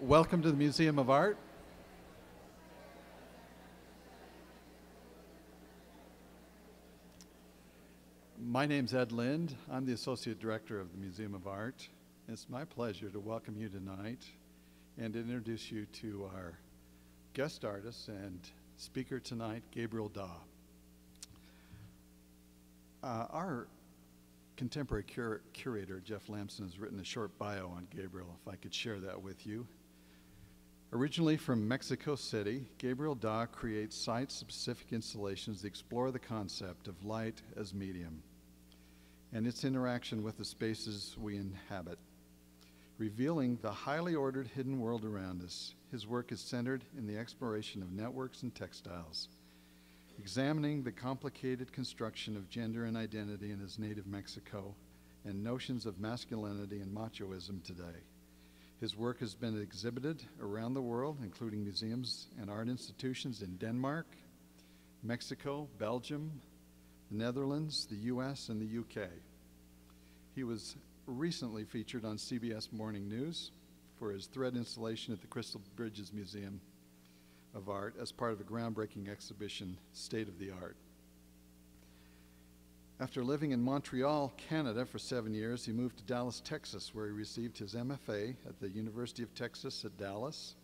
Welcome to the Museum of Art. My name's Ed Lind. I'm the Associate Director of the Museum of Art. It's my pleasure to welcome you tonight and introduce you to our guest artist and speaker tonight, Gabriel Dawe. Our contemporary curator, Jeff Lamson, has written a short bio on Gabriel, if I could share that with you. Originally from Mexico City, Gabriel Dawe creates site-specific installations that explore the concept of light as medium and its interaction with the spaces we inhabit. Revealing the highly ordered hidden world around us, his work is centered in the exploration of networks and textiles, examining the complicated construction of gender and identity in his native Mexico and notions of masculinity and machoism today. His work has been exhibited around the world, including museums and art institutions in Denmark, Mexico, Belgium, the Netherlands, the US, and the UK. He was recently featured on CBS Morning News for his thread installation at the Crystal Bridges Museum of Art as part of a groundbreaking exhibition, State of the Art. After living in Montreal, Canada for 7 years, he moved to Dallas, Texas, where he received his MFA at the University of Texas at Dallas,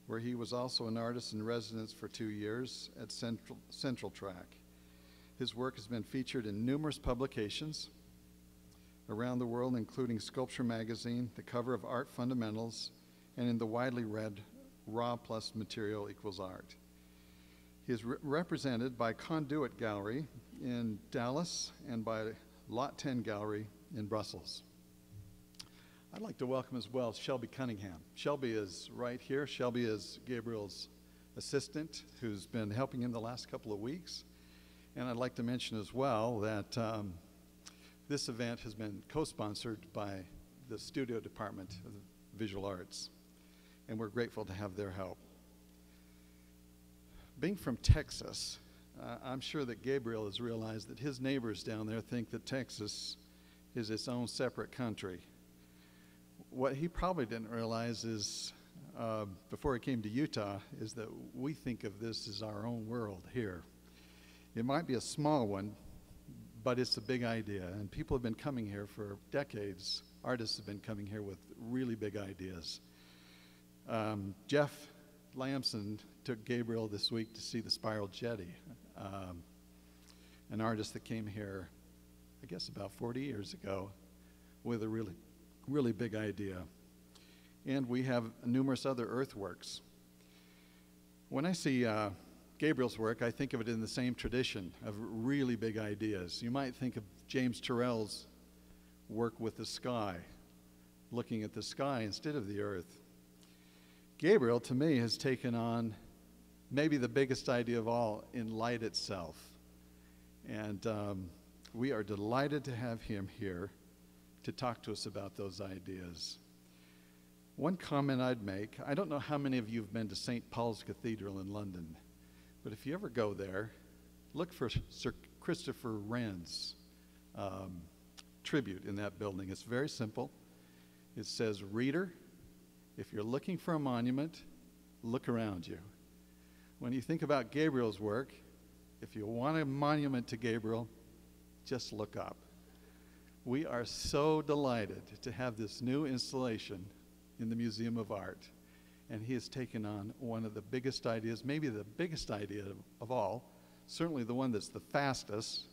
where he was also an artist in residence for 2 years at Central Track. His work has been featured in numerous publications around the world, including Sculpture Magazine, the cover of Art Fundamentals, and in the widely read Raw plus Material equals Art. He is represented by Conduit Gallery in Dallas and by Lot 10 Gallery in Brussels. I'd like to welcome as well Shelby Cunningham. Shelby is right here. Shelby is Gabriel's assistant who's been helping him the last couple of weeks. And I'd like to mention as well that this event has been co-sponsored by the studio department of the Visual Arts, and we're grateful to have their help. Being from Texas, I'm sure that Gabriel has realized that his neighbors down there think that Texas is its own separate country. What he probably didn't realize is, before he came to Utah, is that we think of this as our own world here. It might be a small one, but it's a big idea, and people have been coming here for decades. Artists have been coming here with really big ideas. Jeff Lamson took Gabriel this week to see the Spiral Jetty, an artist that came here, I guess about 40 years ago, with a really big idea. And we have numerous other earthworks. When I see Gabriel's work, I think of it in the same tradition of really big ideas. You might think of James Turrell's work with the sky, looking at the sky instead of the earth. Gabriel, to me, has taken on maybe the biggest idea of all in light itself. And we are delighted to have him here to talk to us about those ideas. One comment I'd make, I don't know how many of you have been to St. Paul's Cathedral in London, but if you ever go there, look for Sir Christopher Wren's tribute in that building. It's very simple. It says, "Reader, if you're looking for a monument, look around you." When you think about Gabriel's work, if you want a monument to Gabriel, just look up. We are so delighted to have this new installation in the Museum of Art, and he has taken on one of the biggest ideas, maybe the biggest idea of all, certainly the one that's the fastest,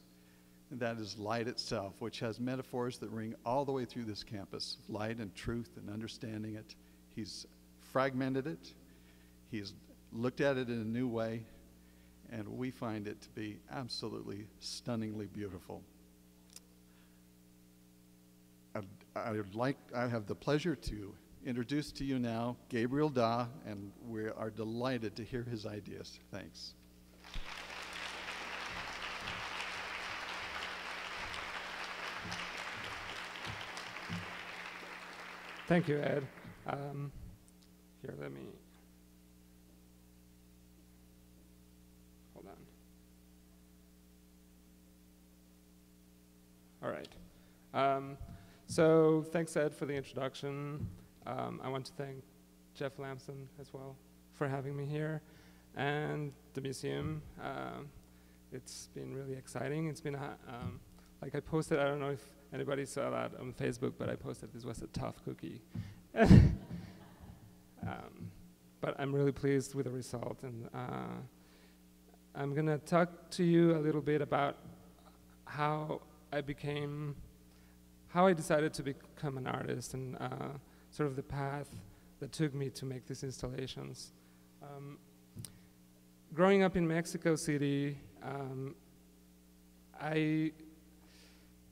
and that is light itself, which has metaphors that ring all the way through this campus, light and truth and understanding it. He's fragmented it, he's looked at it in a new way, and we find it to be absolutely stunningly beautiful. I have the pleasure to introduce to you now Gabriel Dawe, and we are delighted to hear his ideas. Thanks. Thank you, Ed. Here, let me, hold on. All right. So thanks, Ed, for the introduction. I want to thank Jeff Lamson as well for having me here, and the museum. It's been really exciting. It's been like I posted, I don't know if anybody saw that on Facebook, but I posted this was a tough cookie. But I'm really pleased with the result, and I'm gonna talk to you a little bit about how I decided to become an artist, and sort of the path that took me to make these installations. Growing up in Mexico City, I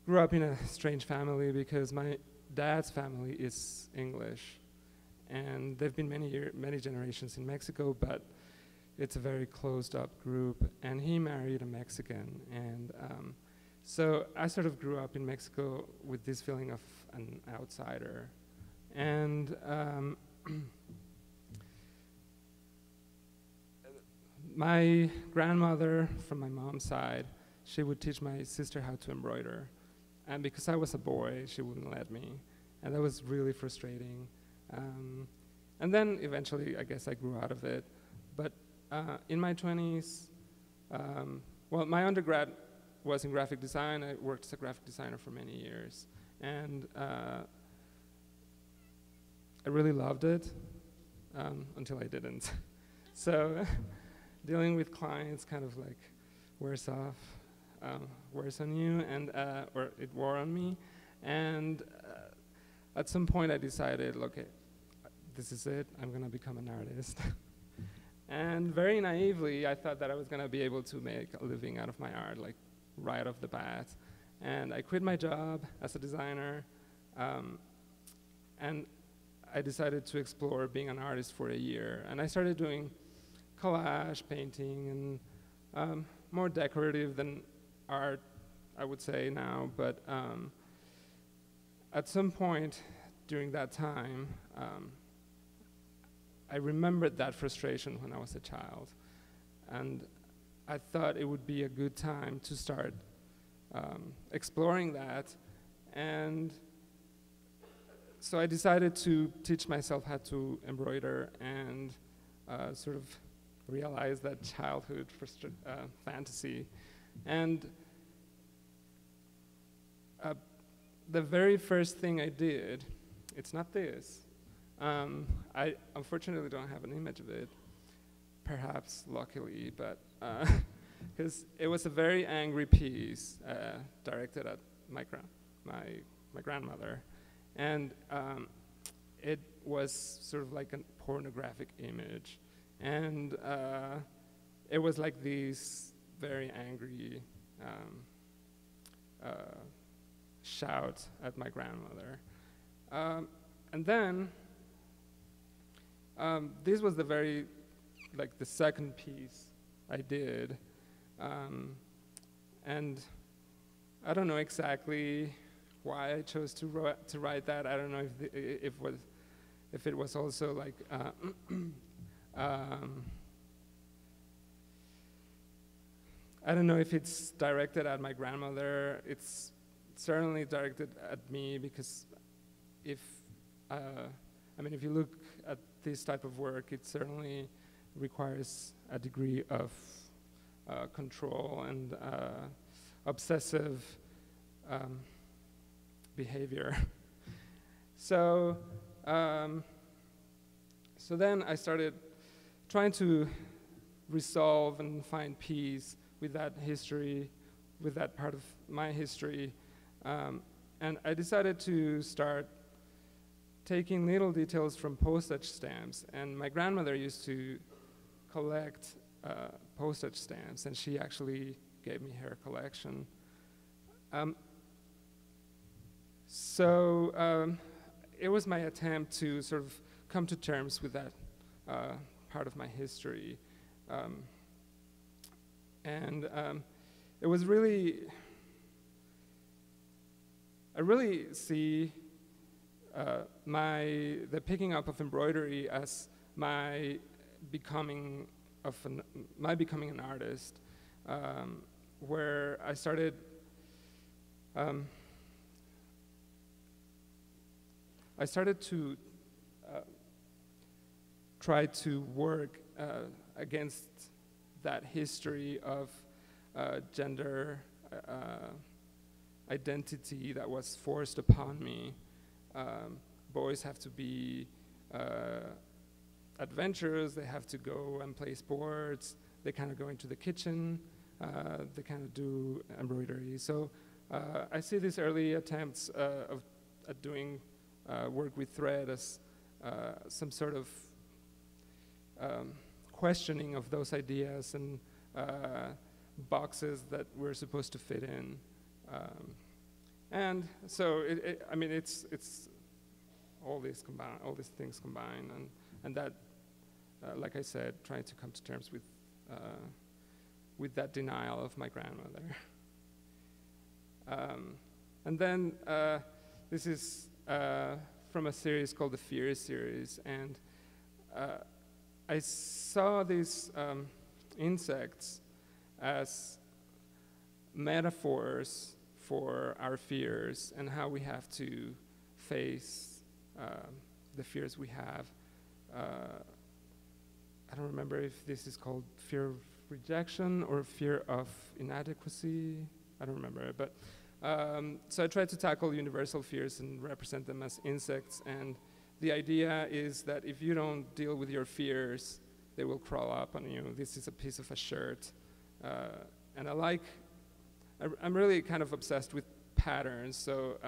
grew up in a strange family because my dad's family is English, and they've been many generations in Mexico, but it's a very closed up group, and he married a Mexican, and so I sort of grew up in Mexico with this feeling of an outsider. And my grandmother from my mom's side, she would teach my sister how to embroider. And because I was a boy, she wouldn't let me. And that was really frustrating. And then eventually, I guess I grew out of it. But in my 20s, well, my undergrad was in graphic design. I worked as a graphic designer for many years. And I really loved it until I didn't. So dealing with clients kind of like wears off, wears on you, and or it wore on me. And at some point I decided, okay, this is it, I'm gonna become an artist. And very naively, I thought that I was gonna be able to make a living out of my art, like right off the bat. And I quit my job as a designer, and I decided to explore being an artist for a year. And I started doing collage painting and more decorative than art, I would say now. But at some point during that time, I remembered that frustration when I was a child. And I thought it would be a good time to start exploring that. And so I decided to teach myself how to embroider and sort of realize that childhood fantasy. And the very first thing I did, it's not this. I unfortunately don't have an image of it, perhaps luckily, but because it was a very angry piece directed at my grandmother. And it was sort of like a pornographic image. And it was like this very angry shout at my grandmother. And then, this was the second piece I did. And I don't know exactly why I chose to write that. I don't know if it was also like I don't know if it's directed at my grandmother. It's certainly directed at me because if you look at this type of work, it certainly requires a degree of control and obsessive behavior. So then I started trying to resolve and find peace with that history, with that part of my history. And I decided to start taking little details from postage stamps. And my grandmother used to collect postage stamps, and she actually gave me her collection. So it was my attempt to sort of come to terms with that part of my history. And it was really, I really see the picking up of embroidery as my becoming an artist, where I started to try to work against that history of gender identity that was forced upon me. Boys have to be adventurous, they have to go and play sports, they kind of go into the kitchen, they kind of do embroidery. So I see these early attempts at doing work with thread as some sort of questioning of those ideas and boxes that we're supposed to fit in. And so, I mean, it's all these things combined, and that, like I said, trying to come to terms with that denial of my grandmother. And then this is from a series called the Fears series, and I saw these insects as metaphors for our fears and how we have to face the fears we have. I don't remember if this is called fear of rejection or fear of inadequacy. I don't remember, but so I tried to tackle universal fears and represent them as insects, and the idea is that if you don't deal with your fears, they will crawl up on you. This is a piece of a shirt, and I'm really kind of obsessed with patterns, so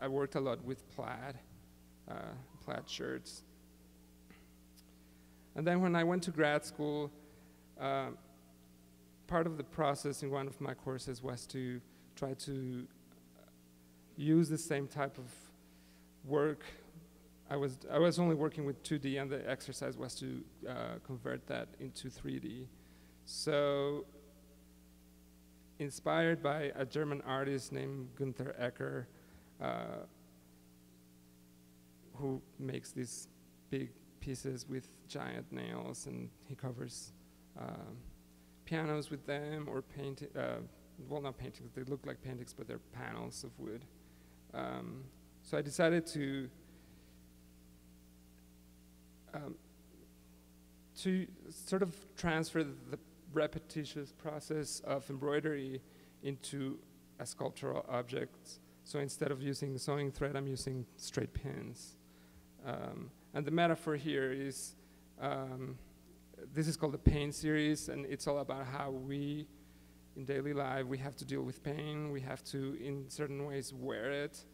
I worked a lot with plaid shirts. And then when I went to grad school, part of the process in one of my courses was to try to use the same type of work. I was only working with 2D, and the exercise was to convert that into 3D. So, inspired by a German artist named Günther Ecker, who makes these big pieces with giant nails, and he covers pianos with them, or painting. Well, not paintings, they look like paintings, but they're panels of wood. So I decided to sort of transfer the repetitious process of embroidery into a sculptural object. So instead of using sewing thread, I'm using straight pins. And the metaphor here is, this is called the pain series, and it's all about how we, in daily life, we have to deal with pain, we have to, in certain ways, wear it.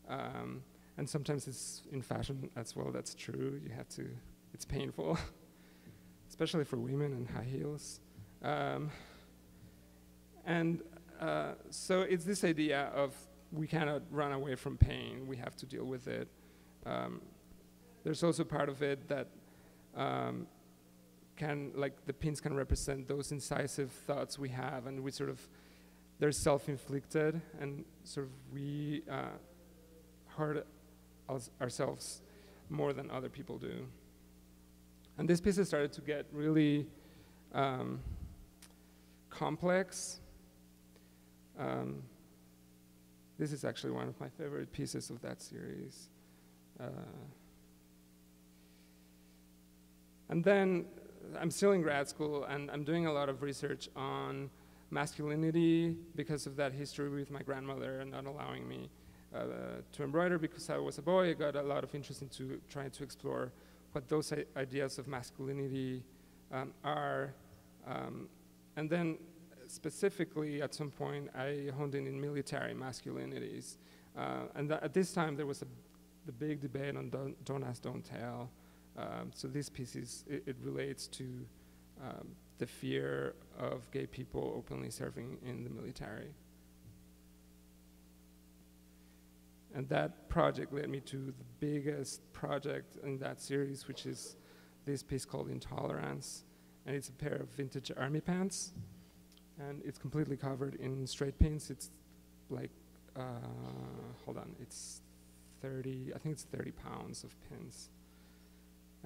And sometimes it's in fashion as well, that's true. You have to, it's painful, especially for women in high heels. So it's this idea of we cannot run away from pain, we have to deal with it. There's also part of it that the pins can represent those incisive thoughts we have, and we sort of, they're self-inflicted, and sort of we hurt ourselves more than other people do. And these pieces started to get really complex. This is actually one of my favorite pieces of that series. And then I'm still in grad school, and I'm doing a lot of research on masculinity because of that history with my grandmother and not allowing me to embroider because I was a boy. I got a lot of interest into trying to explore what those ideas of masculinity are. And then specifically at some point I honed in military masculinities. And at this time there was the big debate on don't ask, don't tell. So this piece it relates to the fear of gay people openly serving in the military. And that project led me to the biggest project in that series, which is this piece called Intolerance. And it's a pair of vintage army pants. And it's completely covered in straight pins. It's like, hold on, it's 30, I think it's 30 pounds of pins.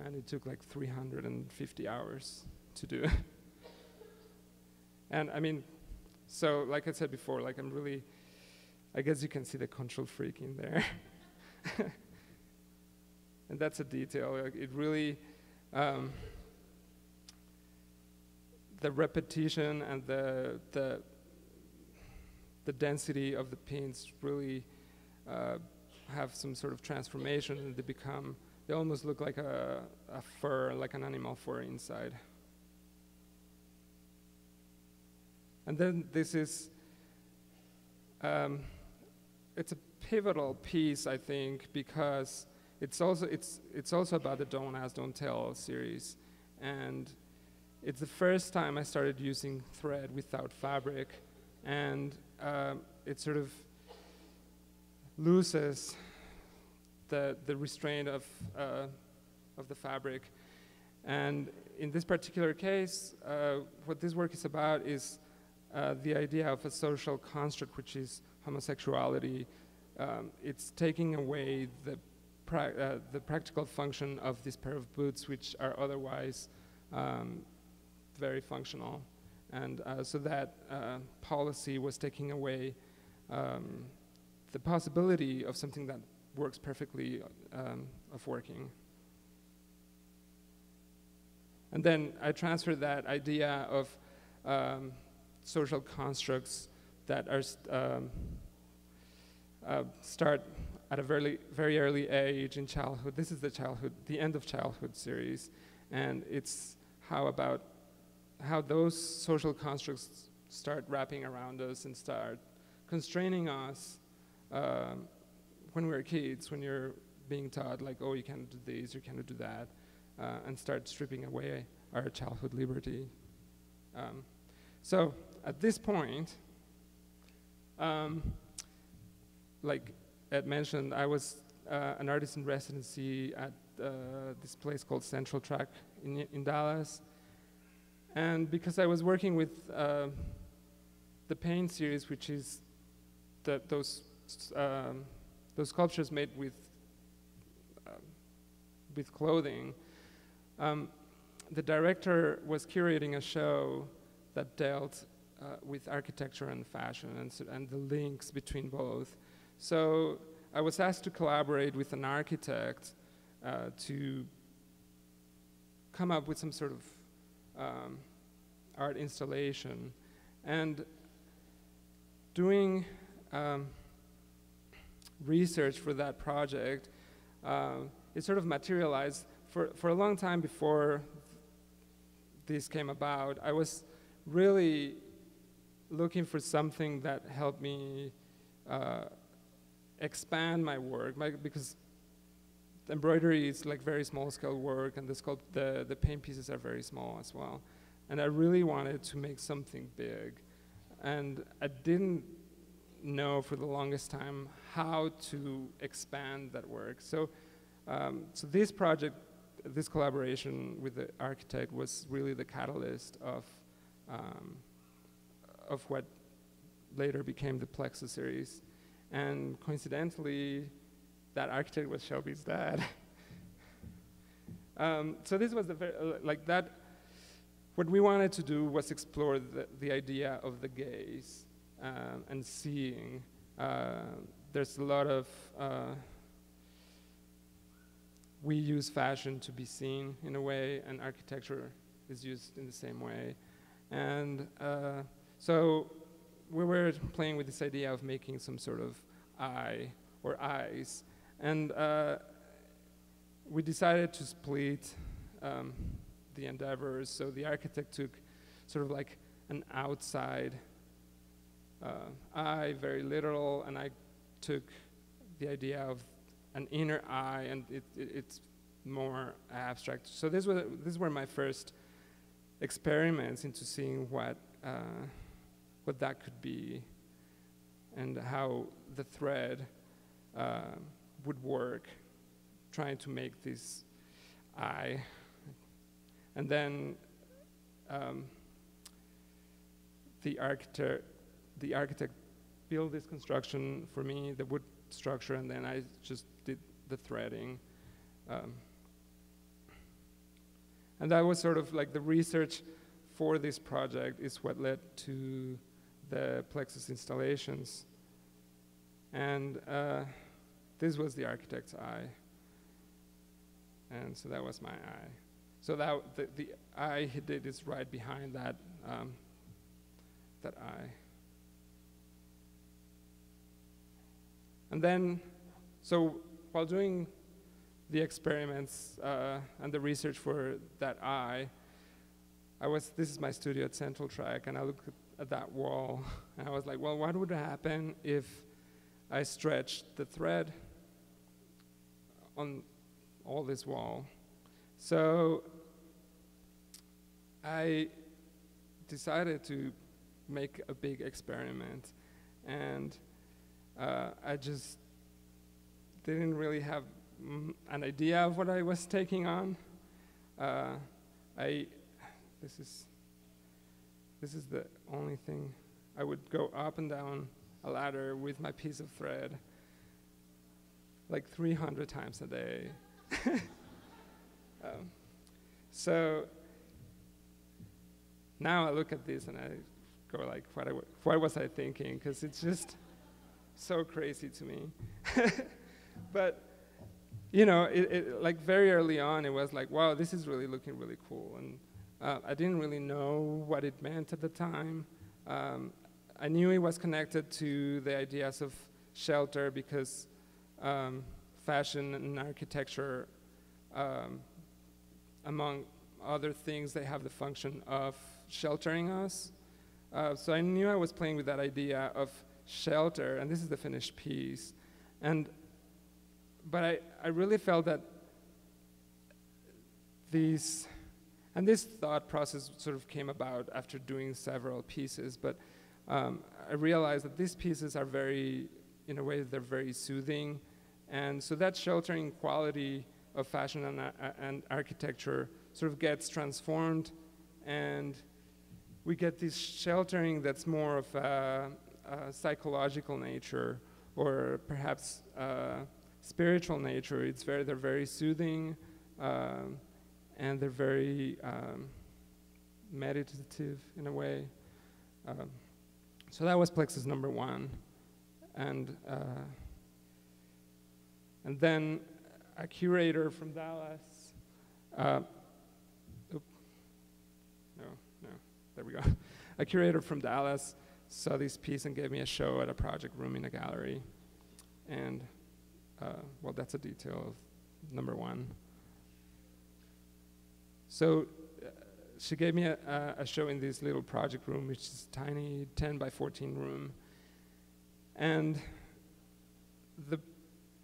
And it took like 350 hours to do. And I mean, so like I said before, like I'm really, I guess you can see the control freak in there. And that's a detail. Like it really the repetition and the density of the paints really have some sort of transformation, and they almost look like a fur, like an animal fur inside. And then this is, it's a pivotal piece, I think, because it's also about the Don't Ask, Don't Tell series. And it's the first time I started using thread without fabric, and it sort of loses the restraint of the fabric. And in this particular case, what this work is about is the idea of a social construct, which is homosexuality. It's taking away the practical function of this pair of boots, which are otherwise very functional. And so that policy was taking away the possibility of something that works perfectly of working. And then I transferred that idea of social constructs that are start at a very early age in childhood. This is the end of childhood series, and it's how those social constructs start wrapping around us and start constraining us when we're kids, when you're being taught like, oh, you can't do this, you can't do that, and start stripping away our childhood liberty. So at this point, like Ed mentioned, I was an artist in residency at this place called Central Track in Dallas. And because I was working with the Paint series, which is those sculptures made with clothing, the director was curating a show that dealt with architecture and fashion and the links between both. So I was asked to collaborate with an architect to come up with some sort of art installation. And doing research for that project, it sort of materialized. For a long time before this came about, I was really looking for something that helped me expand my work, because embroidery is like very small scale work, and the paint pieces are very small as well. And I really wanted to make something big. And I didn't know for the longest time how to expand that work. So, so this project, this collaboration with the architect was really the catalyst of what later became the Plexus series. And coincidentally, that architect was Shelby's dad. So this was like that. What we wanted to do was explore the idea of the gaze and seeing. There's a lot of, we use fashion to be seen in a way, and architecture is used in the same way. And so we were playing with this idea of making some sort of eye or eyes. And we decided to split the endeavors. So the architect took sort of like an outside eye, very literal, and I took the idea of an inner eye, and it's more abstract. So these were my first experiments into seeing what that could be, and how the thread would work, trying to make this eye. And then the architect built this construction for me, the wood structure, and then I just did the threading. And that was sort of like the research for this project is what led to the Plexus installations. And this was the architect's eye. And so that was my eye. So that the eye he did is right behind that that eye. And then, so while doing the experiments and the research for that eye, this is my studio at Central Track, and I looked at that wall, and I was like, well, what would happen if I stretched the thread on all this wall? So I decided to make a big experiment, and I just didn't really have an idea of what I was taking on. This is the only thing. I would go up and down a ladder with my piece of thread like 300 times a day. So now I look at this and I go like, what was I thinking? Because it's just so crazy to me. But you know, like very early on, it was like, wow, this is really looking really cool. And I didn't really know what it meant at the time. I knew it was connected to the ideas of shelter because fashion and architecture, among other things, they have the function of sheltering us. So I knew I was playing with that idea of shelter, and this is the finished piece. But I really felt that this thought process sort of came about after doing several pieces, but I realized that these pieces are very, in a way, they're very soothing, and so that sheltering quality of fashion and architecture sort of gets transformed, and we get this sheltering that's more of a psychological nature, or perhaps spiritual nature. They're very soothing, and they're very meditative in a way. So that was Plexus number 1, and then a curator from Dallas. There we go. A curator from Dallas saw this piece and gave me a show at a project room in a gallery, and well, that's a detail of number 1. So she gave me a show in this little project room, which is a tiny 10 by 14 room. And the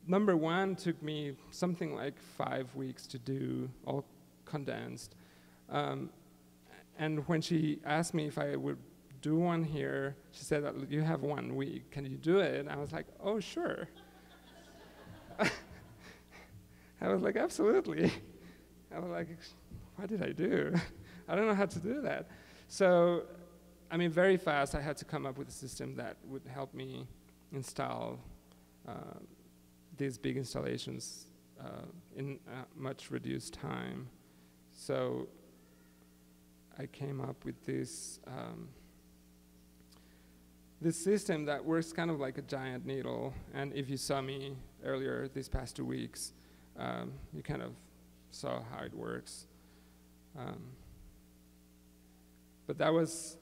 number 1 took me something like 5 weeks to do, all condensed. And when she asked me if I would do one here, she said, you have 1 week, can you do it? And I was like, oh, sure. I was like, absolutely. I was like, what did I do? I don't know how to do that. So, I mean, very fast I had to come up with a system that would help me install these big installations in a much reduced time. So I came up with this this system that works kind of like a giant needle. And if you saw me earlier these past 2 weeks, you kind of saw how it works. But that was,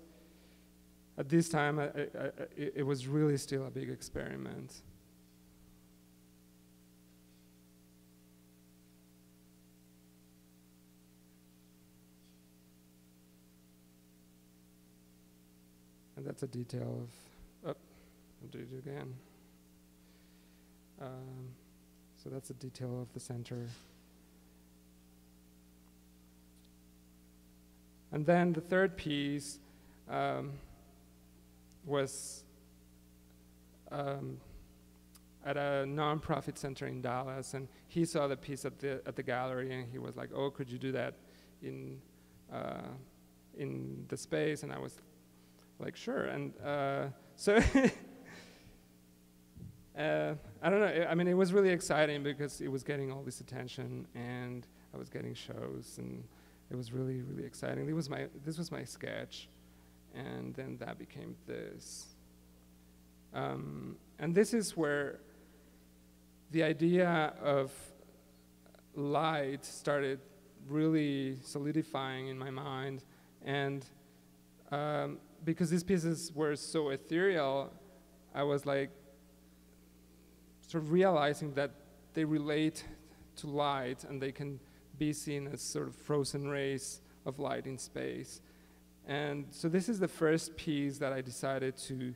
at this time, it was really still a big experiment. And that's a detail of, I'll do it again. So that's a detail of the center. And then the third piece was at a nonprofit center in Dallas, and he saw the piece at the gallery, and he was like, "Oh, could you do that in the space?" And I was like, "Sure." And so I don't know. I mean, it was really exciting because it was getting all this attention, and I was getting shows, and it was really, really exciting. This was my sketch, and then that became this. And this is where the idea of light started really solidifying in my mind. And because these pieces were so ethereal, I was like sort of realizing that they relate to light, and they can be seen as sort of frozen rays of light in space. And so this is the first piece that I decided to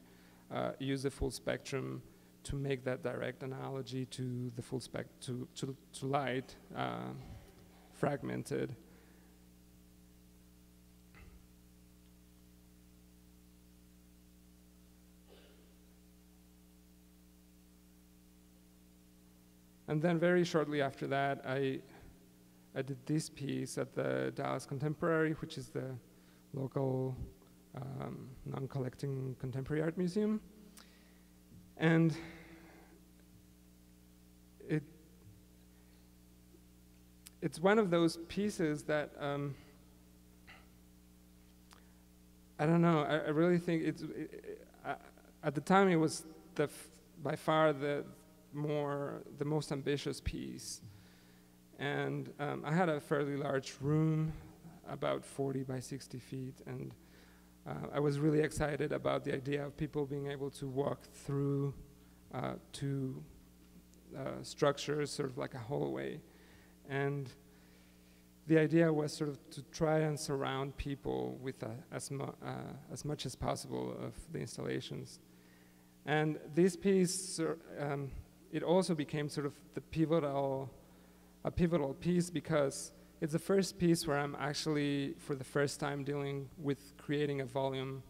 use the full spectrum to make that direct analogy to the full to light fragmented. And then very shortly after that, I did this piece at the Dallas Contemporary, which is the local non-collecting contemporary art museum. And it's one of those pieces that, I don't know, I really think at the time it was by far the most ambitious piece. And I had a fairly large room, about 40 by 60 feet, and I was really excited about the idea of people being able to walk through two structures, sort of like a hallway. And the idea was sort of to try and surround people with as much as possible of the installations. And this piece, it also became sort of a pivotal piece, because it's the first piece where I'm actually, for the first time, dealing with creating a volume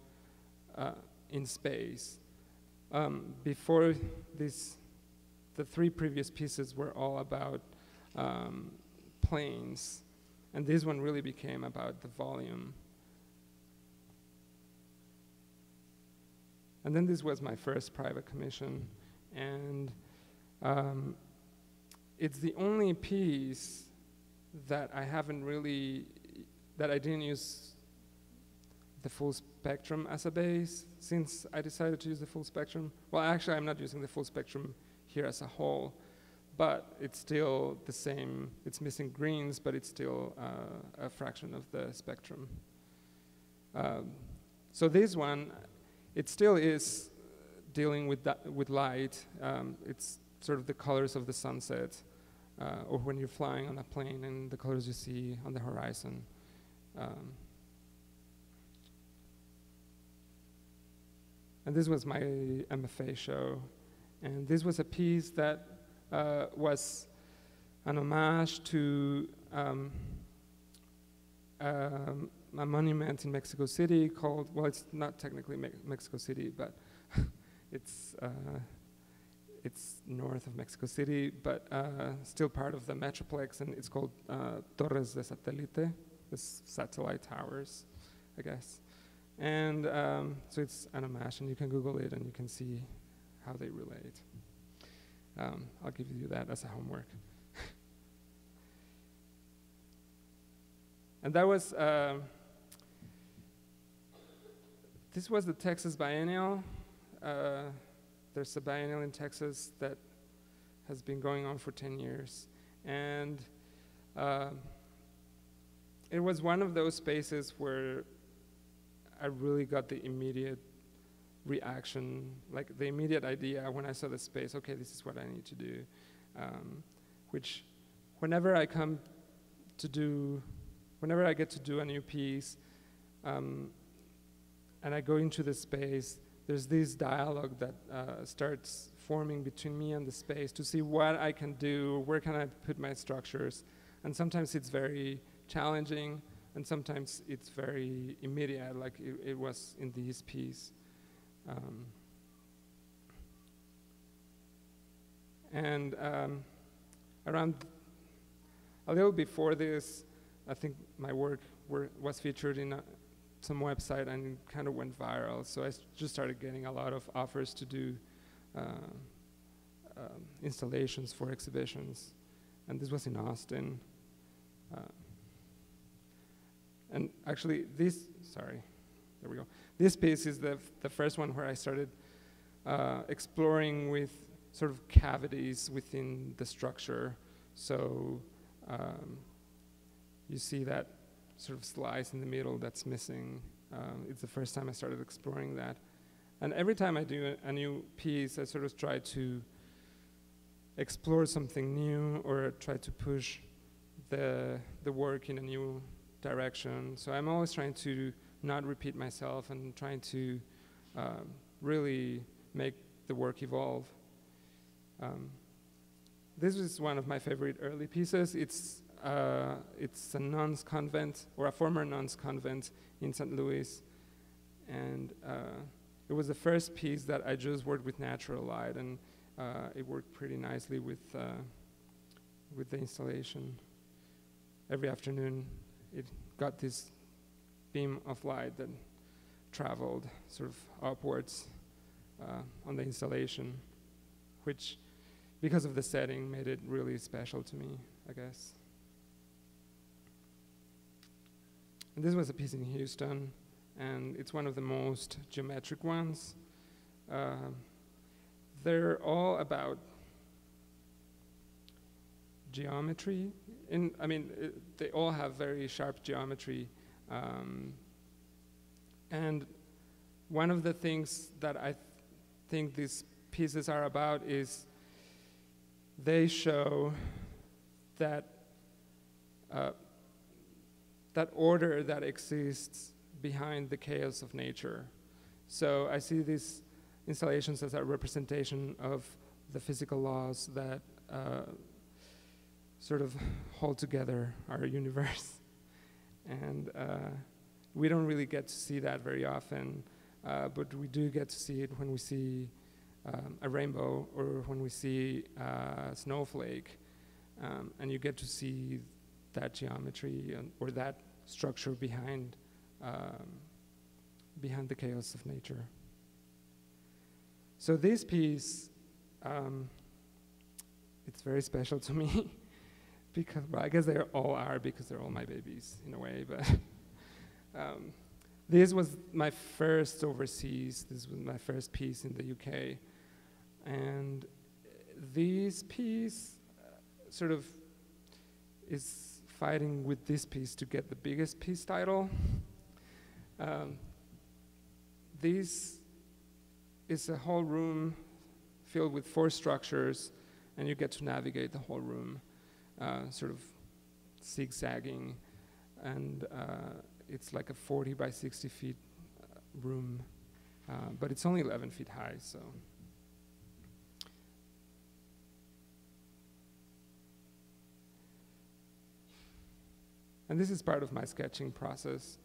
in space. Before this, the three previous pieces were all about planes, and this one really became about the volume. And then this was my first private commission, and it's the only piece that I didn't use the full spectrum as a base, since I decided to use the full spectrum. Well, actually, I'm not using the full spectrum here as a whole, but it's still the same. It's missing greens, but it's still a fraction of the spectrum. So this one, it still is dealing with light. It's sort of the colors of the sunset, or when you're flying on a plane and the colors you see on the horizon. And this was my MFA show. And this was a piece that was an homage to a monument in Mexico City called, well, it's not technically Mexico City, but it's north of Mexico City, but still part of the Metroplex, and it's called Torres de Satélite, the satellite towers, I guess. And so it's an homage, and you can Google it, and you can see how they relate. I'll give you that as a homework. And that was, this was the Texas Biennial. There's a biennial in Texas that has been going on for 10 years. And it was one of those spaces where I really got the immediate reaction, like the immediate idea when I saw the space, okay, this is what I need to do. Which whenever I get to do a new piece, and I go into the space, there's this dialogue that starts forming between me and the space to see what I can do, where can I put my structures. And sometimes it's very challenging, and sometimes it's very immediate, like it was in this piece. And around a little before this, I think my work was featured in some website and kind of went viral. So I just started getting a lot of offers to do installations for exhibitions. And this was in Austin. And actually this piece is the first one where I started exploring with sort of cavities within the structure. So you see that sort of slice in the middle that's missing. It's the first time I started exploring that. And every time I do a new piece, I sort of try to explore something new or try to push the work in a new direction. So I'm always trying to not repeat myself and trying to really make the work evolve. This is one of my favorite early pieces. It's a nun's convent, or a former nun's convent in St. Louis. And it was the first piece that I just worked with natural light, and it worked pretty nicely with the installation. Every afternoon, it got this beam of light that traveled sort of upwards on the installation, which, because of the setting, made it really special to me, I guess. And this was a piece in Houston, and it's one of the most geometric ones. They're all about geometry. They all have very sharp geometry. And one of the things that I think these pieces are about is they show that that order that exists behind the chaos of nature. So I see these installations as a representation of the physical laws that sort of hold together our universe. And we don't really get to see that very often, but we do get to see it when we see a rainbow or when we see a snowflake, and you get to see that geometry or that structure behind the chaos of nature. So this piece, it's very special to me because, well, I guess they all are because they're all my babies in a way, but this was my first overseas, this was my first piece in the UK. And this piece sort of is fighting with this piece to get the biggest piece title. This is a whole room filled with 4 structures, and you get to navigate the whole room, sort of zigzagging, and it's like a 40 by 60 feet room, but it's only 11 feet high, so. And this is part of my sketching process.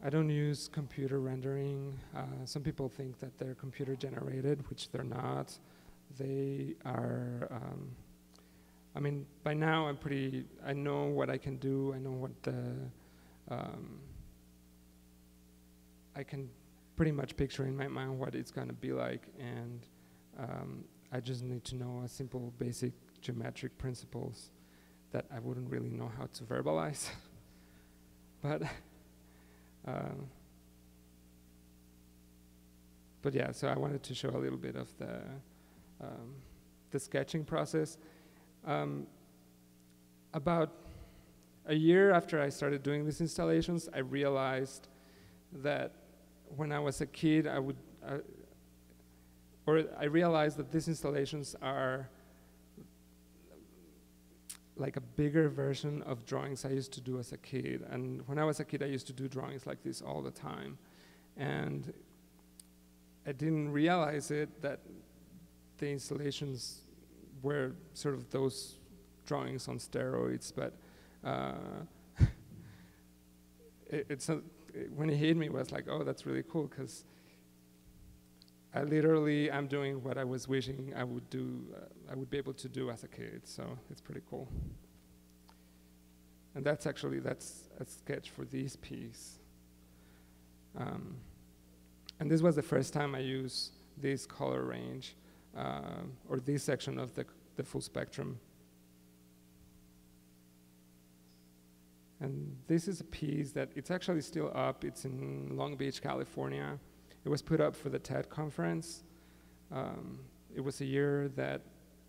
I don't use computer rendering. Some people think that they're computer generated, which they're not. They are, by now I know what I can do. I know what I can pretty much picture in my mind what it's gonna be like, and I just need to know a simple basic geometric principles that I wouldn't really know how to verbalize. But yeah, so I wanted to show a little bit of the sketching process. About a year after I started doing these installations, I realized that when I was a kid, I realized that these installations are like a bigger version of drawings I used to do as a kid. And when I was a kid, I used to do drawings like this all the time. And I didn't realize it, that the installations were sort of those drawings on steroids, but when it hit me, it was like, oh, that's really cool, because I literally am doing what I was wishing I would do, I would be able to do as a kid, so it's pretty cool. And that's a sketch for this piece. And this was the first time I used this color range, or this section of the full spectrum. And this is a piece that it's actually still up. It's in Long Beach, California. It was put up for the TED conference. It was a year that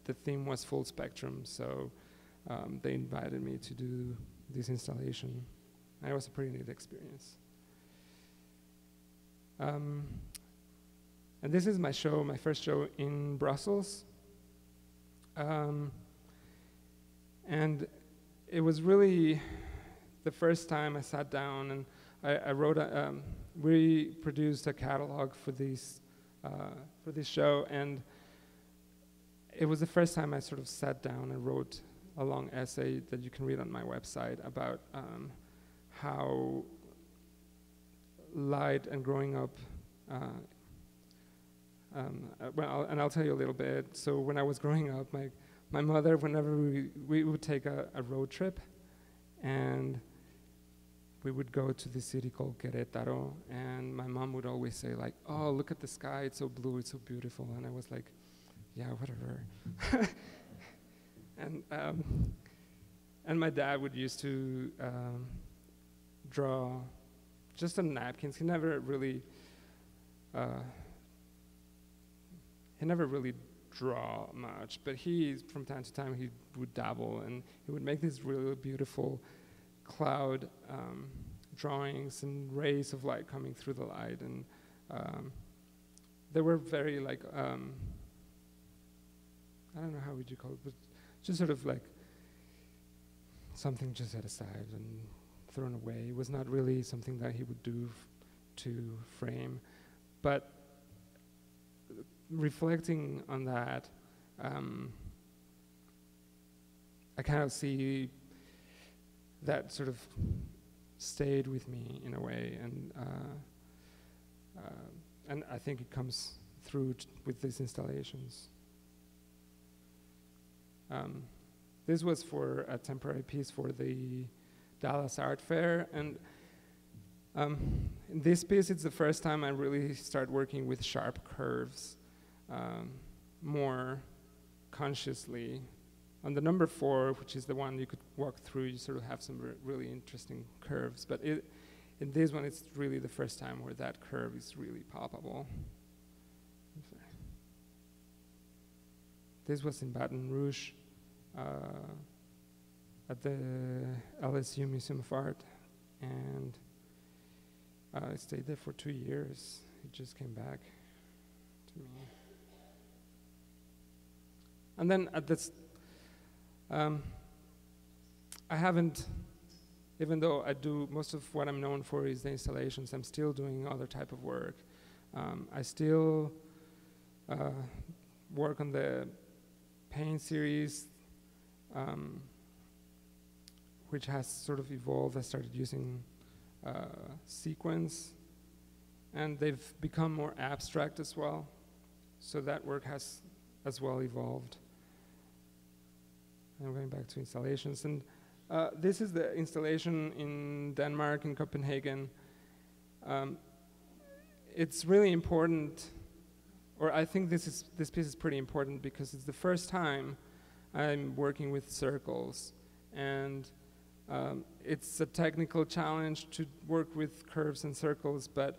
the theme was full spectrum, so they invited me to do this installation. And it was a pretty neat experience. And this is my show, my first show in Brussels. And it was really the first time I sat down and I wrote we produced a catalog for this show, and it was the first time I sort of sat down and wrote a long essay that you can read on my website about how light and growing up. And I'll tell you a little bit. So when I was growing up, my mother, whenever we would take a road trip, and we would go to the city called Querétaro, and my mom would always say like, "Oh, look at the sky, it's so blue, it's so beautiful." And I was like, "Yeah, whatever." And my dad would used to draw just on napkins. He never really draw much, but from time to time he would dabble, and he would make these really beautiful cloud drawings and rays of light coming through the light, and they were very like I don't know how would you call it, but just sort of like something just set aside and thrown away. It was not really something that he would do to frame, but reflecting on that, I kind of see that sort of stayed with me in a way, and I think it comes through with these installations. This was for a temporary piece for the Dallas Art Fair, and in this piece, it's the first time I really start working with sharp curves more consciously. On the number 4, which is the one you could walk through, you sort of have some really interesting curves, but in this one, it's really the first time where that curve is really palpable. This was in Baton Rouge at the LSU Museum of Art, and I stayed there for 2 years. It just came back to me. And then at this, I haven't, even though I do, most of what I'm known for is the installations, I'm still doing other type of work. I still work on the paint series, which has sort of evolved. I started using sequence, and they've become more abstract as well. So that work has as well evolved. I'm going back to installations, and this is the installation in Denmark, in Copenhagen. It's really important, or I think this piece is pretty important because it's the first time I'm working with circles, and it's a technical challenge to work with curves and circles, but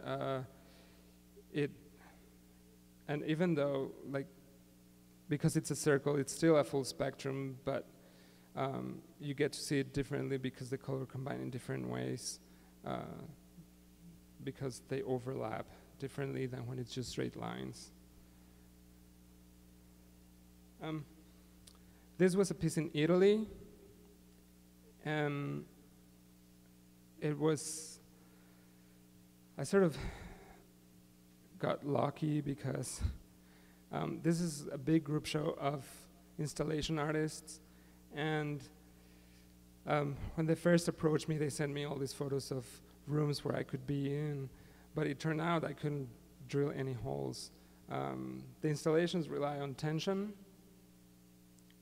and even though, like, because it's a circle, it's still a full spectrum, but you get to see it differently because the color combine in different ways, because they overlap differently than when it's just straight lines. This was a piece in Italy. It was, I sort of got lucky because this is a big group show of installation artists, and when they first approached me, they sent me all these photos of rooms where I could be in, but it turned out I couldn't drill any holes. The installations rely on tension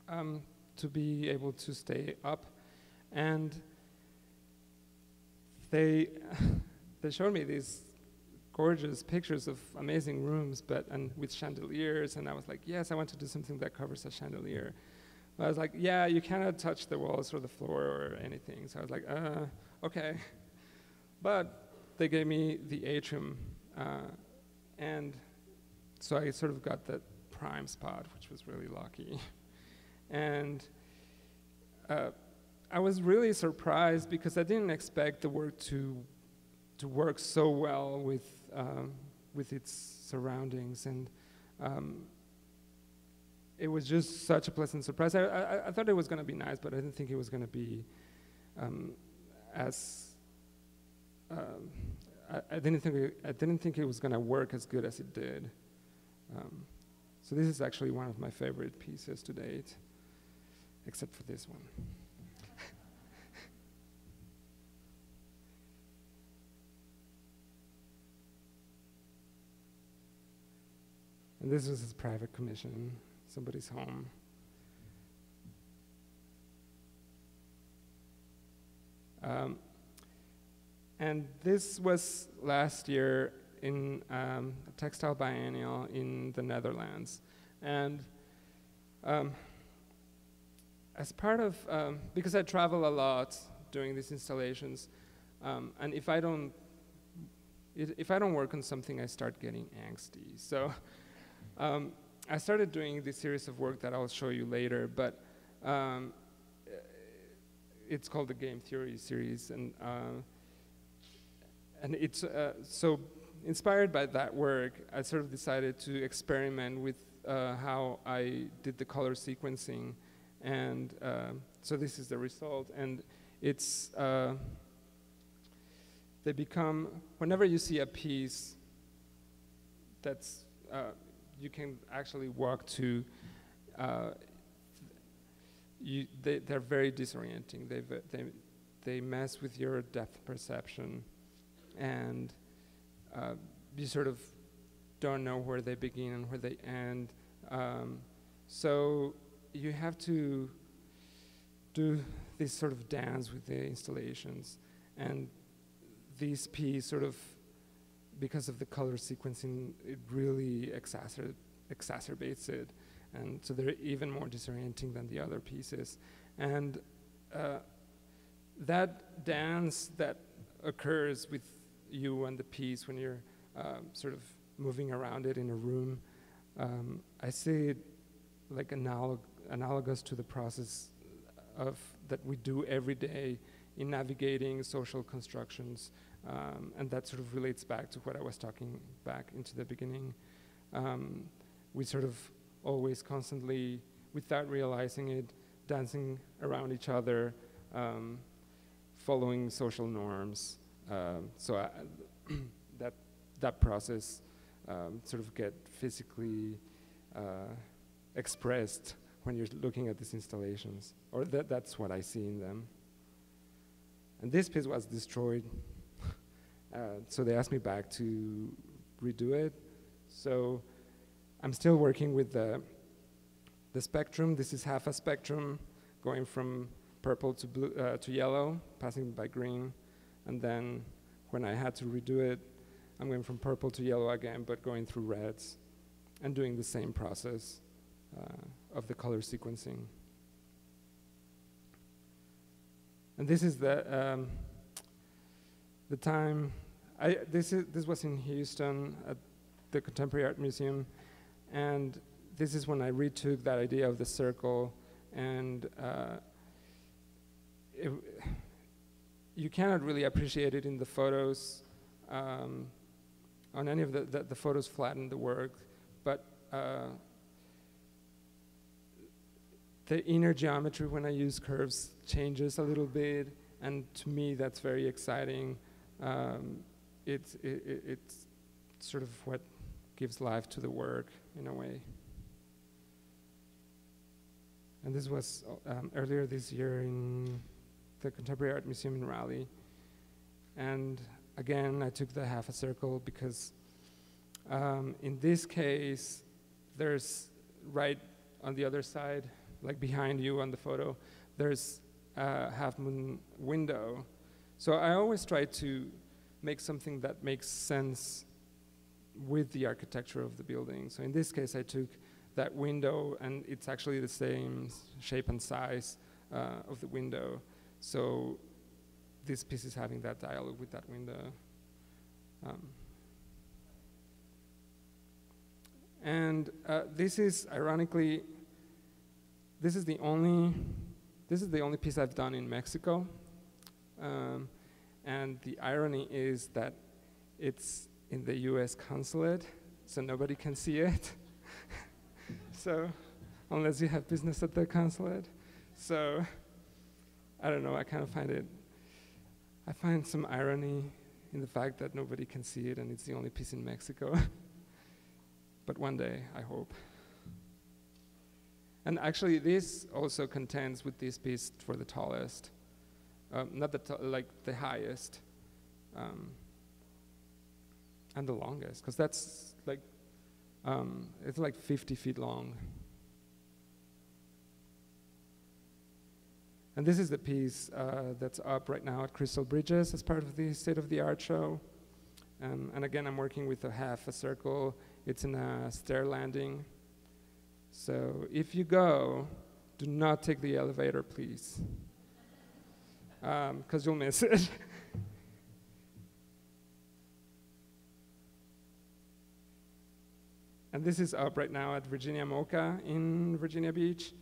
to be able to stay up, and they showed me these gorgeous pictures of amazing rooms, and with chandeliers, and I was like, yes, I want to do something that covers a chandelier. But I was like, yeah, you cannot touch the walls or the floor or anything. So I was like, okay. But they gave me the atrium, and so I sort of got that prime spot, which was really lucky. And I was really surprised because I didn't expect the work to work so well with its surroundings, and it was just such a pleasant surprise. I thought it was going to be nice, but I didn't think it was going to be as. I didn't think it was going to work as good as it did. So this is actually one of my favorite pieces to date, except for this one. And this was his private commission, somebody's home. And this was last year in a textile biennial in the Netherlands. And as part of, because I travel a lot doing these installations, and if I don't work on something, I start getting angsty. So I started doing this series of work that I'll show you later, but it's called the Game Theory series, and it's so inspired by that work, I sort of decided to experiment with how I did the color sequencing, and so this is the result. And it's they become, whenever you see a piece that's you can actually walk to, they're very disorienting. They mess with your depth perception, and you sort of don't know where they begin and where they end. So you have to do this sort of dance with the installations, and this piece sort of, because of the color sequencing, it really exacerbates it, and so they're even more disorienting than the other pieces. And that dance that occurs with you and the piece when you're sort of moving around it in a room, I see it like analogous to the process of that we do every day in navigating social constructions, and that sort of relates back to what I was talking back into the beginning. We sort of always constantly, without realizing it, dancing around each other, following social norms. So that process sort of get physically expressed when you're looking at these installations, or that's what I see in them. And this piece was destroyed, so they asked me back to redo it. So I'm still working with the spectrum. This is half a spectrum, going from purple to blue to yellow, passing by green, and then when I had to redo it, I'm going from purple to yellow again, but going through reds, and doing the same process of the color sequencing. And this is the time. This was in Houston at the Contemporary Art Museum, and this is when I retook that idea of the circle, and you cannot really appreciate it in the photos. On any of the photos flatten the work, but the inner geometry when I use curves changes a little bit, and to me that's very exciting. It's sort of what gives life to the work in a way. And this was earlier this year in the Contemporary Art Museum in Raleigh. And again, I took the half a circle because in this case, there's right on the other side, like behind you on the photo, there's a half-moon window. So I always try to make something that makes sense with the architecture of the building. So in this case, I took that window, and it's actually the same shape and size of the window. So this piece is having that dialogue with that window. And this is, ironically, this is the only piece I've done in Mexico. And the irony is that it's in the US consulate, so nobody can see it. So, unless you have business at the consulate. So, I don't know, I find some irony in the fact that nobody can see it and it's the only piece in Mexico. But one day, I hope. And actually, this also contends with this piece for the tallest. Not like the highest, and the longest, because that's like, it's like 50 feet long. And this is the piece that's up right now at Crystal Bridges as part of the state-of-the-art show. And again, I'm working with a circle. It's in a stair landing. So if you go, do not take the elevator, please. Because you'll miss it. And this is up right now at Virginia Mocha in Virginia Beach.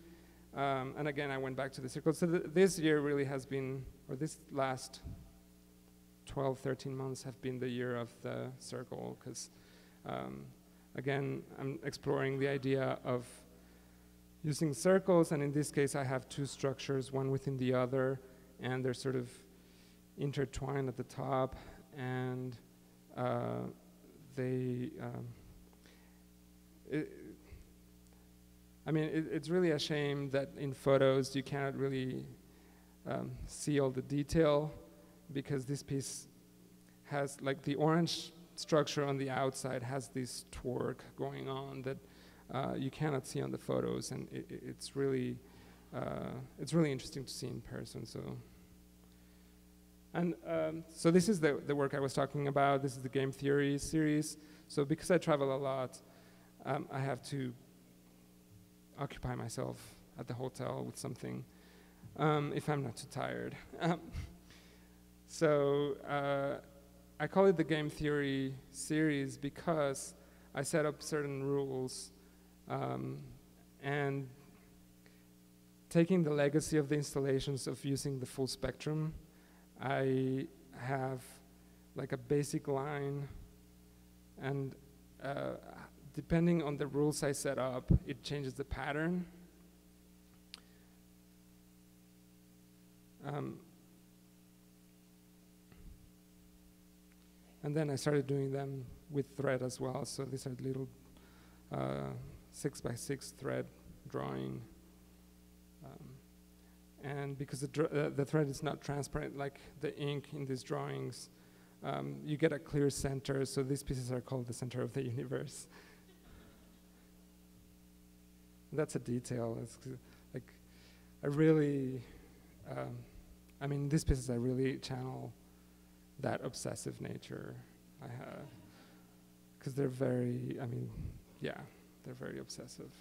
And again, I went back to the circle. So this year really has been, or this last 12, 13 months have been the year of the circle, because again, I'm exploring the idea of using circles, and in this case, I have two structures, one within the other, and they're sort of intertwined at the top, and it's really a shame that in photos you cannot really see all the detail, because this piece has, like, the orange structure on the outside has this torque going on that you cannot see on the photos, and it's really interesting to see in person. So this is the work I was talking about. This is the game theory series. So because I travel a lot, I have to occupy myself at the hotel with something if I'm not too tired. So I call it the game theory series because I set up certain rules, and taking the legacy of the installations of using the full spectrum, I have like a basic line, and depending on the rules I set up, it changes the pattern. And then I started doing them with thread as well. So these are little 6x6 thread drawing. And because the thread is not transparent like the ink in these drawings, you get a clear center. So these pieces are called the center of the universe. That's a detail. It's like I really, these pieces I really channel that obsessive nature I have, because they're very, they're very obsessive.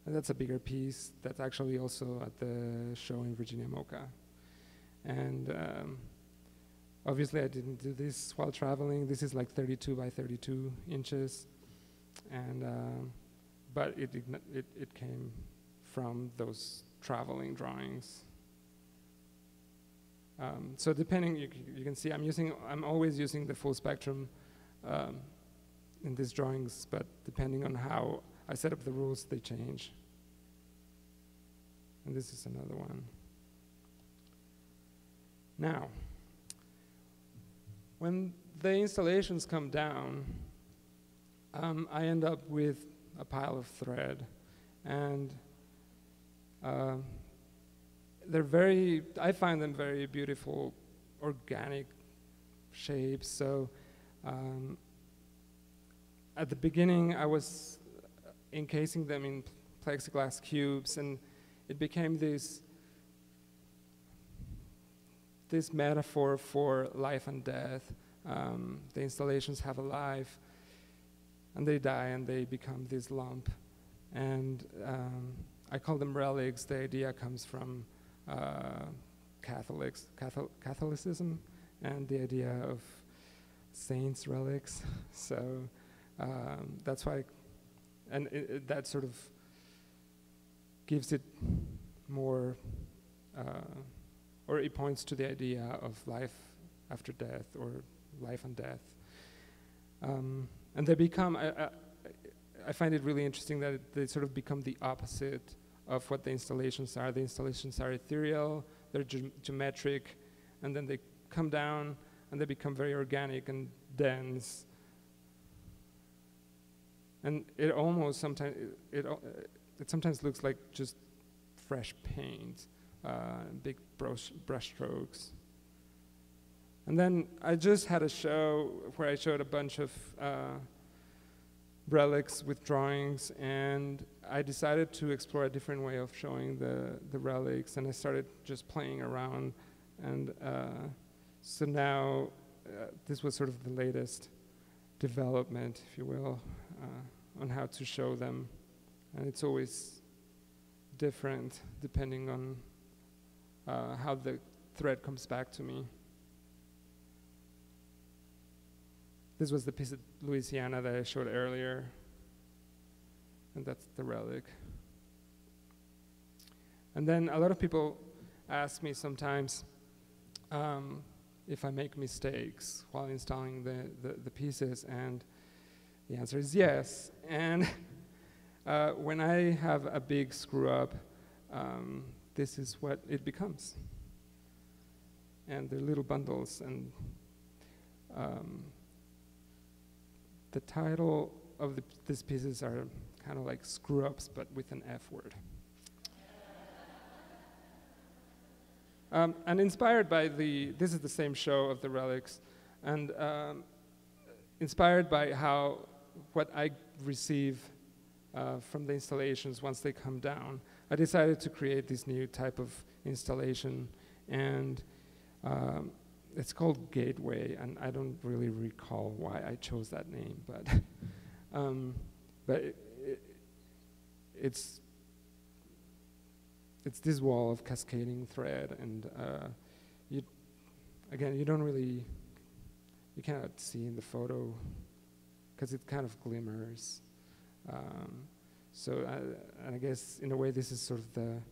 And that's a bigger piece that's actually also at the show in Virginia Mocha. And obviously I didn't do this while traveling. This is like 32 by 32 inches. And but it came from those traveling drawings. So depending, you can see I'm always using the full spectrum in these drawings, but depending on how I set up the rules, they change. And this is another one. Now, when the installations come down, I end up with a pile of thread, and I find them very beautiful, organic shapes. So at the beginning, I was encasing them in plexiglass cubes, and it became this metaphor for life and death. The installations have a life, and they die, and they become this lump. And I call them relics. The idea comes from Catholicism, and the idea of saints' relics. So that's why, and that sort of gives it more, or it points to the idea of life after death or life and death. And they become, I find it really interesting that they sort of become the opposite of what the installations are. The installations are ethereal, they're geometric, and then they come down and they become very organic and dense. And it almost sometimes, it sometimes looks like just fresh paint, big brush strokes. And then I just had a show where I showed a bunch of relics with drawings, and I decided to explore a different way of showing the relics, and I started just playing around. And so now this was sort of the latest development, if you will, on how to show them. And it's always different depending on how the thread comes back to me. This was the piece of Louisiana that I showed earlier, and that's the relic. And then a lot of people ask me sometimes if I make mistakes while installing the pieces, and the answer is yes. And when I have a big screw up, this is what it becomes. And they're little bundles, and the title of these pieces are kind of like screw-ups, but with an F word. And inspired by this is the same show of the relics, and inspired by what I receive from the installations once they come down, I decided to create this new type of installation, and it's called Gateway, and I don't really recall why I chose that name, but it's this wall of cascading thread, and you don't really, you cannot see in the photo because it kind of glimmers. And I guess in a way this is sort of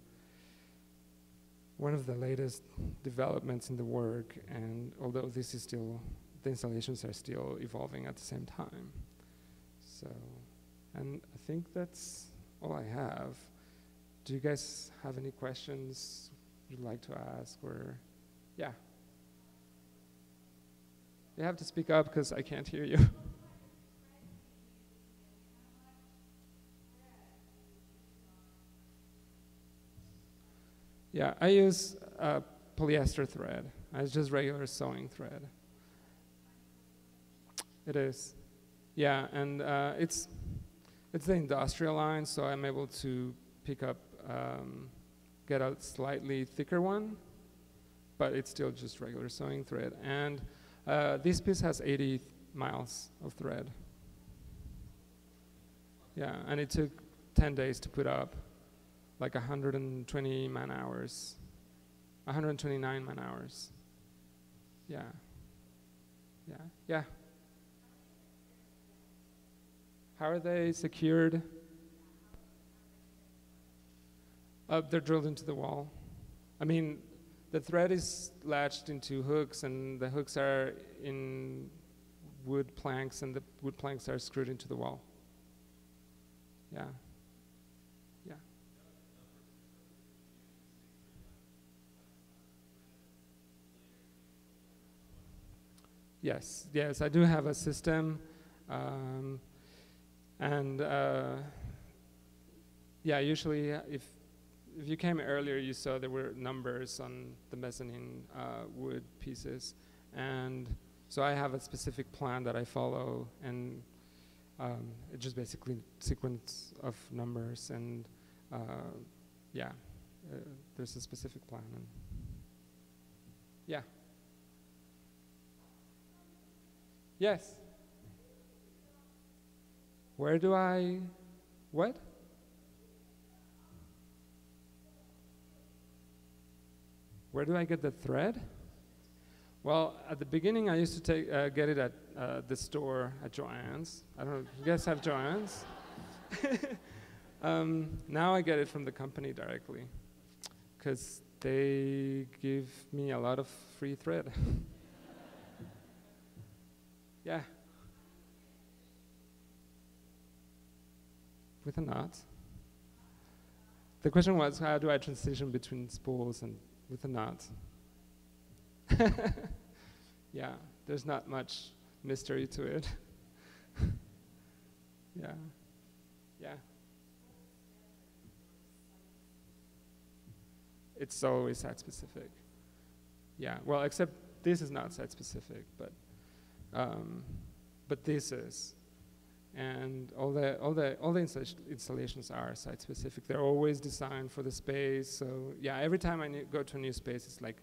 one of the latest developments in the work, and although this is still, the installations are still evolving at the same time. So, and I think that's all I have. Do you guys have any questions you'd like to ask, or, yeah? You have to speak up because I can't hear you. Yeah, I use polyester thread. It's just regular sewing thread. It is. Yeah, and it's the industrial line, so I'm able to pick up, get a slightly thicker one, but it's still just regular sewing thread. And this piece has 80 miles of thread. Yeah, and it took 10 days to put up. Like 120 man-hours, 129 man-hours. Yeah, yeah, yeah. How are they secured? They're drilled into the wall. I mean, the thread is latched into hooks, and the hooks are in wood planks, and the wood planks are screwed into the wall. Yeah. Yes, I do have a system, and yeah, usually if you came earlier, you saw there were numbers on the mezzanine wood pieces, and so I have a specific plan that I follow, and it's just basically sequence of numbers, and there's a specific plan. And yeah. Yes. Where do I, what? Where do I get the thread? Well, at the beginning, I used to get it at the store at Joann's. I don't know, you guys have Joann's? Now I get it from the company directly, because they give me a lot of free thread. Yeah. With a knot. The question was, how do I transition between spools and with a knot? Yeah, there's not much mystery to it. Yeah. Yeah. It's always site-specific. Yeah, well, except this is not site-specific, but this is. And all the installations are site-specific. They're always designed for the space. So yeah, every time I go to a new space, it's like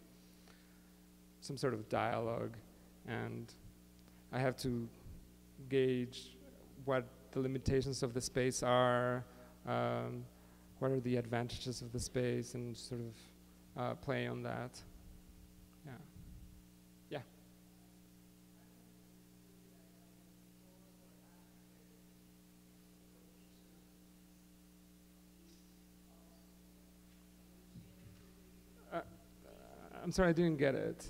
some sort of dialogue, and I have to gauge what the limitations of the space are, what are the advantages of the space, and sort of play on that. Yeah. Yeah. I'm sorry, I didn't get it.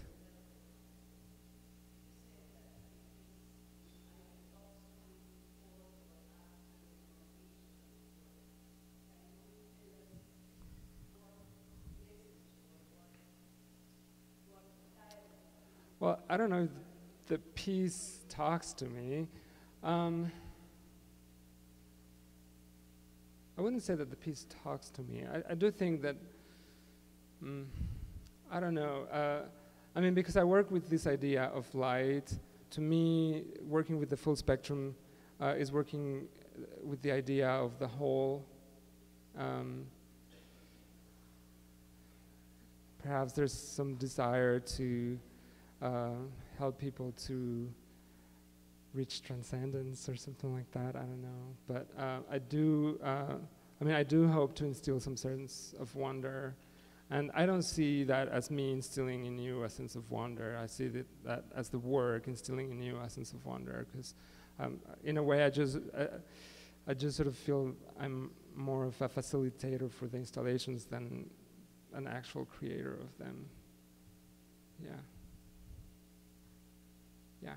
Well, I don't know if the piece talks to me. I wouldn't say that the piece talks to me. I do think that, I don't know. I mean, because I work with this idea of light, to me, working with the full spectrum is working with the idea of the whole. Perhaps there's some desire to help people to reach transcendence or something like that. I don't know, but I do. I do hope to instill some sense of wonder, and I don't see that as me instilling in you a sense of wonder. I see that as the work instilling in you a sense of wonder, because in a way, I just sort of feel I'm more of a facilitator for the installations than an actual creator of them. Yeah. Yeah.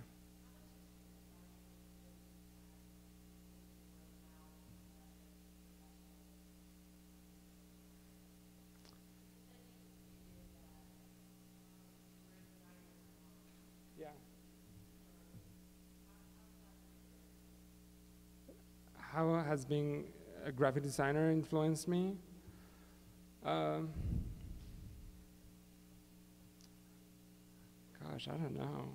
Yeah. How has being a graphic designer influenced me? Gosh, I don't know.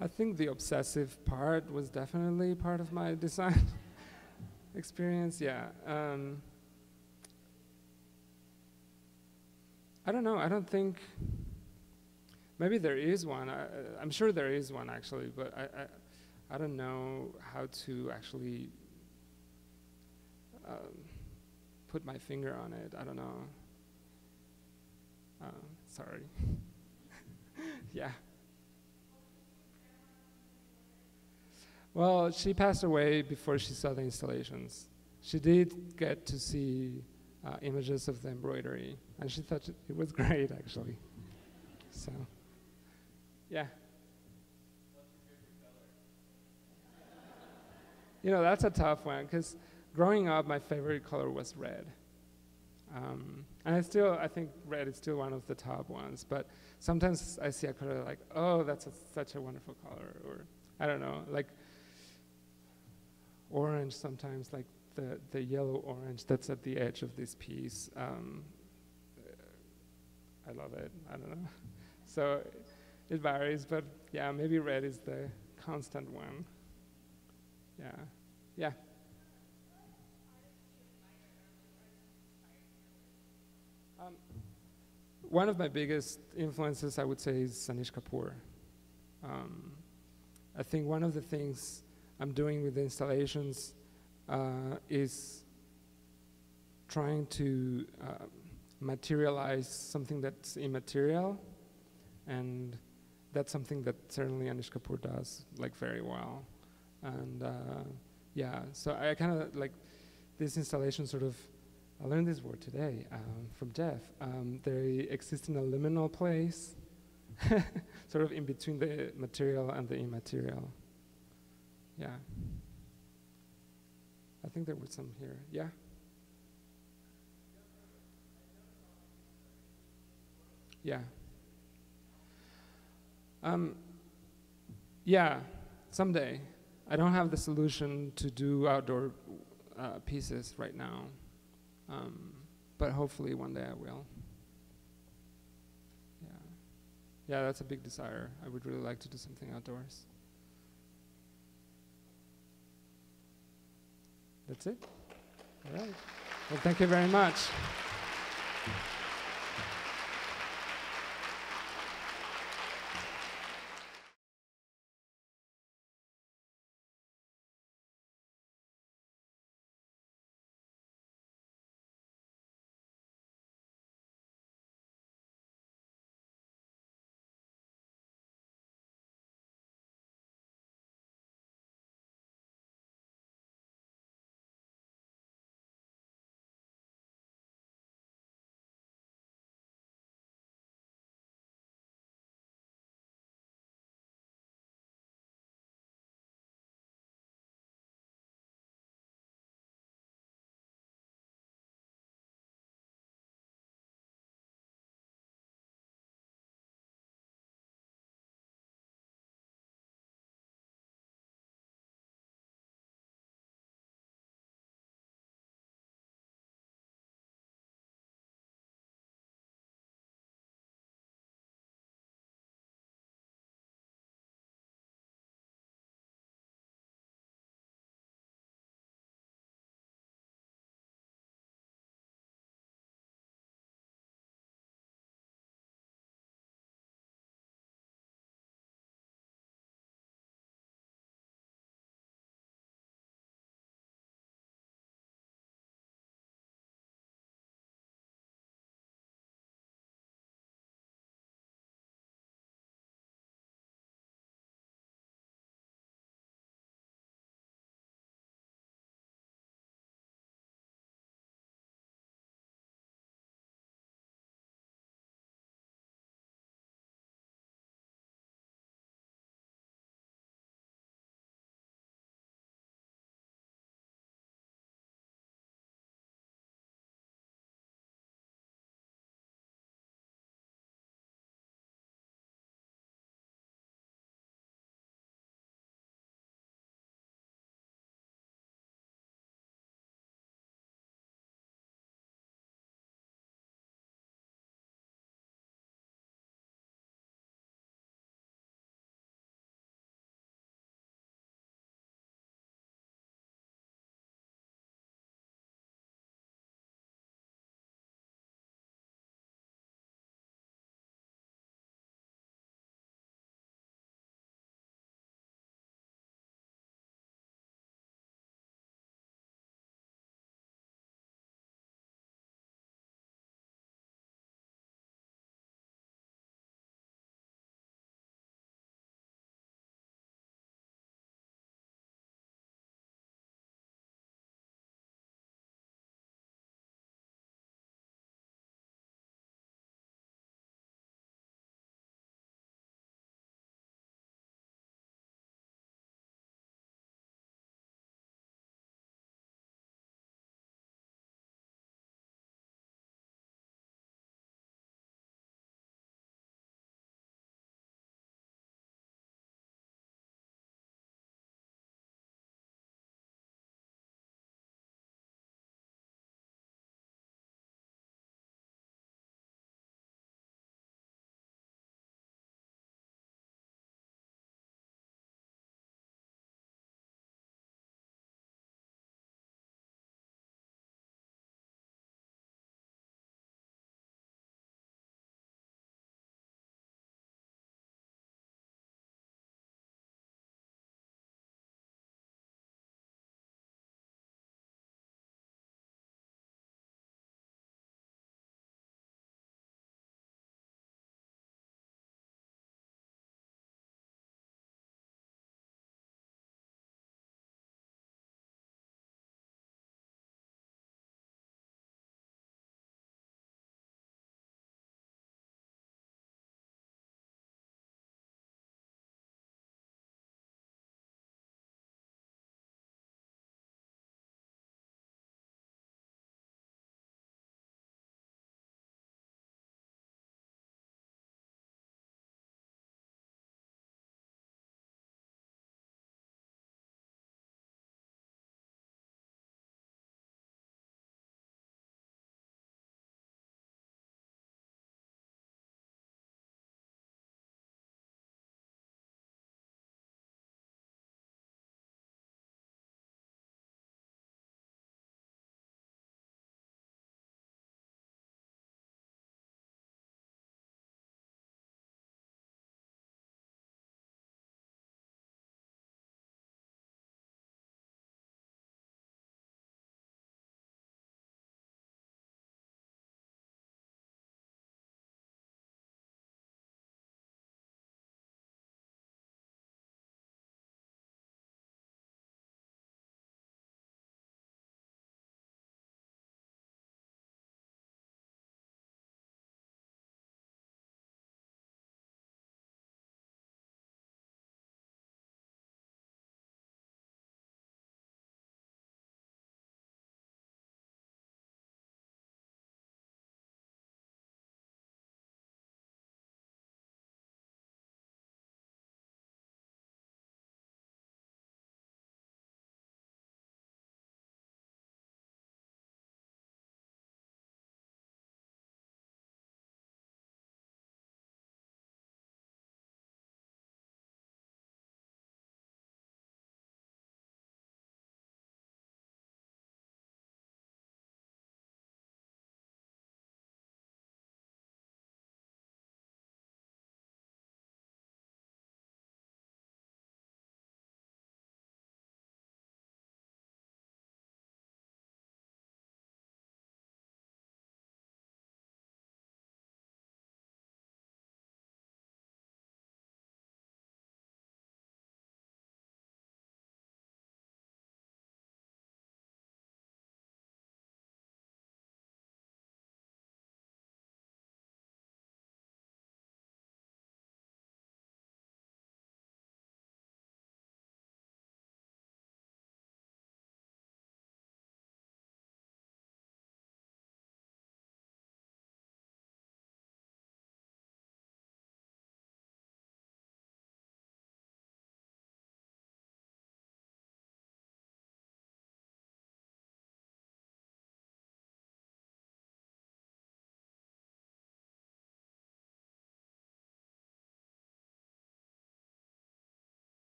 I think the obsessive part was definitely part of my design experience, yeah. I don't know, I don't think, maybe there is one. I'm sure there is one actually, but I don't know how to actually put my finger on it. I don't know. Sorry. Yeah. Well, she passed away before she saw the installations. She did get to see images of the embroidery, and she thought it was great, actually. So, yeah. You know, that's a tough one, because growing up, my favorite color was red. And I think red is still one of the top ones, but sometimes I see a color like, oh, that's such a wonderful color, or I don't know, like orange sometimes, like the yellow orange that's at the edge of this piece. I love it, I don't know. So it varies, but yeah, maybe red is the constant one. Yeah, yeah. One of my biggest influences, I would say, is Anish Kapoor. I think one of the things I'm doing with the installations is trying to materialize something that's immaterial, and that's something that certainly Anish Kapoor does like very well. And yeah, so I kind of like this installation sort of, I learned this word today from Jeff. They exist in a liminal place, sort of in between the material and the immaterial. Yeah. I think there was some here. Yeah? Yeah. Yeah, someday. I don't have the solution to do outdoor pieces right now, but hopefully one day I will. Yeah. Yeah, that's a big desire. I would really like to do something outdoors. That's it? All right. Well, thank you very much.